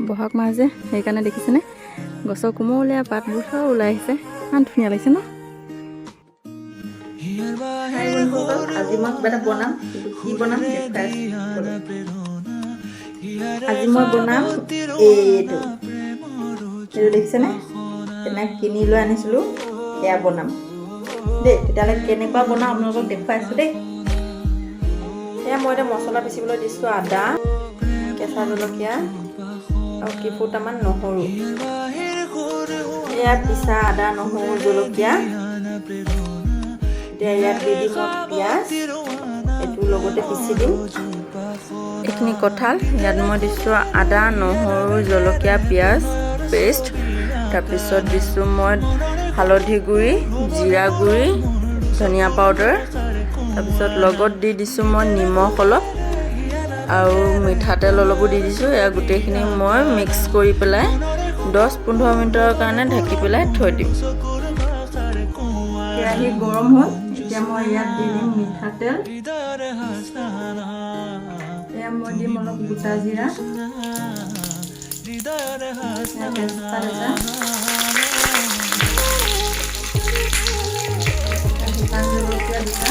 বহাগ মাহ যে সেইকাৰণে দেখিছেনে গছৰ কোমলীয়া পাতবোৰ চব ওলাই আহিছে। ইমান ধুনীয়া লাগিছে ন। আজি মই কিবা এটা বনাম, কি বনাম আজি মই বনাম এইটো দেখিছেনে তেনেকৈ কিনি লৈ আনিছিলোঁ, এয়া বনাম দেই। তেতিয়াহ'লে কেনেকুৱা বনাওঁ আপোনালোকক দেখুৱাই আছোঁ দেই। এয়া মই এতিয়া মছলা পিচিবলৈ দিছোঁ, আদা, কেঁচা জলকীয়া আৰু কেইফুটামান নহৰু। এয়া পিছা আদা, নহৰু, জলকীয়া। এতিয়া ইয়াত দি দিম পিঁয়াজ, এইটো লগতে পিচি দিম। এইখিনি কঁঠাল, ইয়াত মই দিছোঁ আদা, নহৰু, জলকীয়া, পিঁয়াজ পেষ্ট। তাৰপিছত দিছোঁ মই হালধি গুড়ি, জিৰা গুড়ি, ধনিয়া পাউডাৰ। তাৰপিছত লগত দি দিছোঁ মই নিমখ অলপ আৰু মিঠাতেল অলপো দি দিছোঁ। এয়া গোটেইখিনি মই মিক্স কৰি পেলাই 10-15 মিনিটৰ কাৰণে ঢাকি পেলাই থৈ দিম। কেৰাহী গৰম হ'ল, এতিয়া মই ইয়াত দি দিম মিঠাতেল। এয়া মই দিম অলপ গোটা জিৰা, তেজপাত এটা, শুকান জলকীয়া দুটা,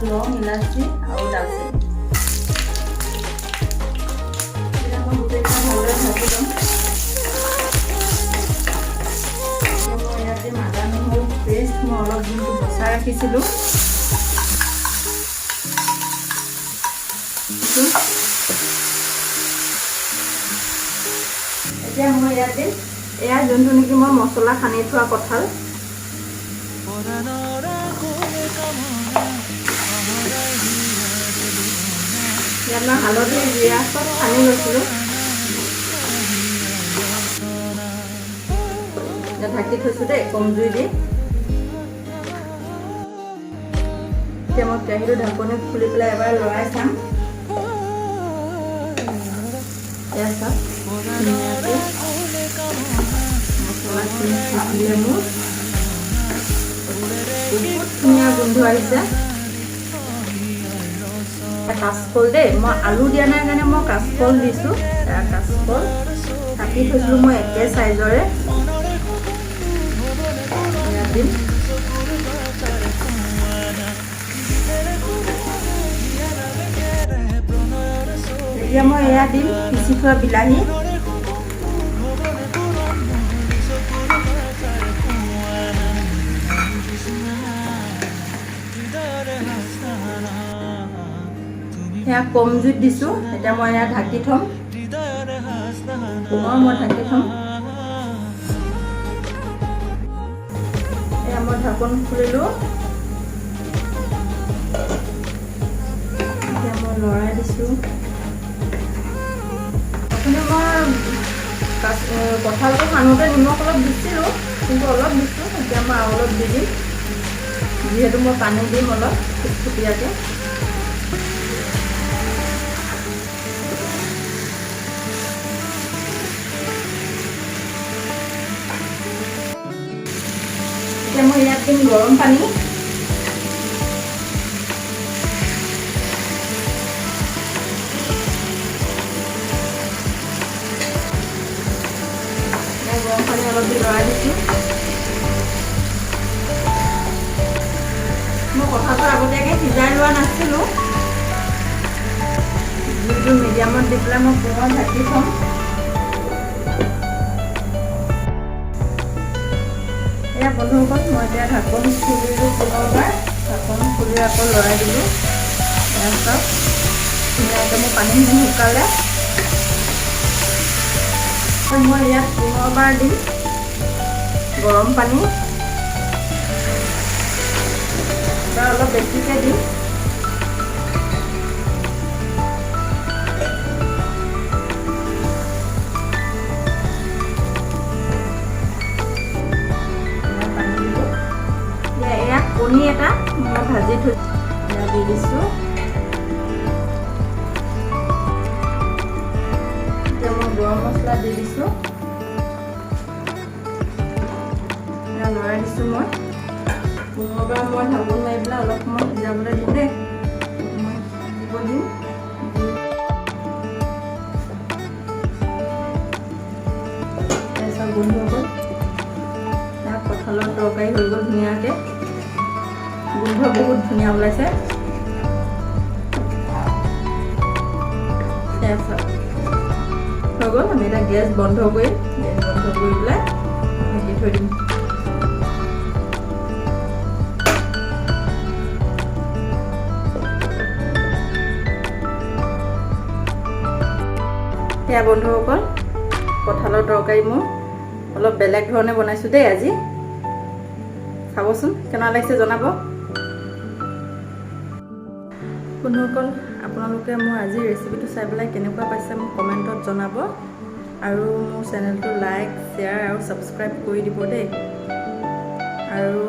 লং, ইলাচি আৰু দালচেনি। এতিয়া মই গোটেইকেইটা ভালদৰে ভাজি ল'ম। মই ইয়াতে আদা নহৰু পেষ্ট মই অলপ দিনটো বচাই ৰাখিছিলোঁ। এতিয়া মই ইয়াতে এয়া যোনটো নেকি মই মছলা সানি থোৱা কঁঠাল, ইয়াত মই হালধি, জিৰা চব সানি লৈছিলোঁ। এতিয়া ঢাকি থৈছোঁ দেই কম জুই দি। এতিয়া মই কেৰাহীটো ঢাকনি খুলি পেলাই এবাৰ লৰাই চাম। এয়া চাওক ধুনীয়াকৈ মছলাখিনি সিজিলে মোৰ বহুত ধুনীয়া গোন্ধ আহিছে। কাঁচকল দেই, মই আলু দিয়া নাই কাৰণে মই কাঁচকল দিছোঁ। কাঁচকল কাটি থৈছিলোঁ মই একে চাইজৰে, দিম। এতিয়া মই এয়া দিম পিচি থোৱা বিলাহী, এয়া কম জুইত দিছোঁ। এতিয়া মই এয়া ঢাকি থ'ম, পুনৰ মই ঢাকি থ'ম। এয়া মই ঢাকন খুলিলোঁ, এতিয়া মই লৰাই দিছোঁ। আপুনি মই কঁঠালটো সানোতে নিমখ অলপ দিছিলোঁ, কিন্তু অলপ দিছোঁ। এতিয়া মই আৰু অলপ দি দিম, যিহেতু মই পানী দিম অলপ থুপথুপীয়াকৈ। এতিয়া মই ইয়াত দিম গৰম পানী। গৰম পানী অলপ দি লৰাই দিছোঁ। মই কঁঠালটো আগতীয়াকৈ সিজাই লোৱা নাছিলোঁ, জুইটো মিডিয়ামত দি পেলাই মই পুনৰ ঢাকি থ'ম। এয়া বন্ধুসকল, মই এতিয়া ঢাকন খুলিলোঁ, পুনৰবাৰ ঢাকন খুলি আকৌ লৰাই দিলোঁ। এয়া চাওক ধুনীয়াকৈ মোৰ পানীখিনি শুকালে। মই ইয়াত পুনৰবাৰ দিম গৰম পানী, অলপ বেছিকৈ দিম। এয়া কণী এটা মই ভাজি থৈছোঁ, এয়া দি দিছোঁ। এতিয়া মই গৰম মছলা দি দিছোঁ, এয়া লৰাই দিছোঁ। মই পুনৰবাৰ মই ঢাকোন মাৰি পেলাই অলপ সময় সিজাবলৈ দিম দেই। মই দিম। তাৰপিছত বন্ধুসকল কঁঠালৰ তৰকাৰী হৈ গ'ল ধুনীয়াকৈ, গোন্ধ বহুত ধুনীয়া ওলাইছে। তাৰপিছত হৈ গ'ল, আমি এটা গেছ বন্ধ কৰি পেলাই ঢাকি থৈ দিম। সেয়া বন্ধুসকল, কঁঠালৰ তৰকাৰী মোৰ অলপ বেলেগ ধৰণে বনাইছোঁ দেই আজি। চাবচোন কেনেকুৱা লাগিছে জনাব। বন্ধুসকল, আপোনালোকে মোৰ আজিৰ ৰেচিপিটো চাই পেলাই কেনেকুৱা পাইছে মোক কমেণ্টত জনাব, আৰু মোৰ চেনেলটো লাইক, শ্বেয়াৰ আৰু ছাবস্ক্ৰাইব কৰি দিব দেই। আৰু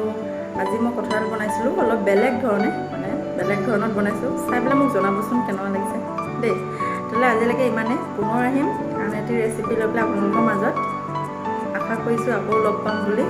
আজি মই কঁঠাল বনাইছিলোঁ অলপ বেলেগ ধৰণে, বেলেগ ধৰণত বনাইছোঁ, চাই পেলাই মোক জনাবচোন কেনেকুৱা লাগিছে দেই। তেতিয়াহ'লে আজিলৈকে ইমানেই, পুনৰ আহিম আন এটি ৰেচিপি লৈ পেলাই আপোনালোকৰ মাজত। আশা কৰিছোঁ আকৌ লগ পাম বুলি।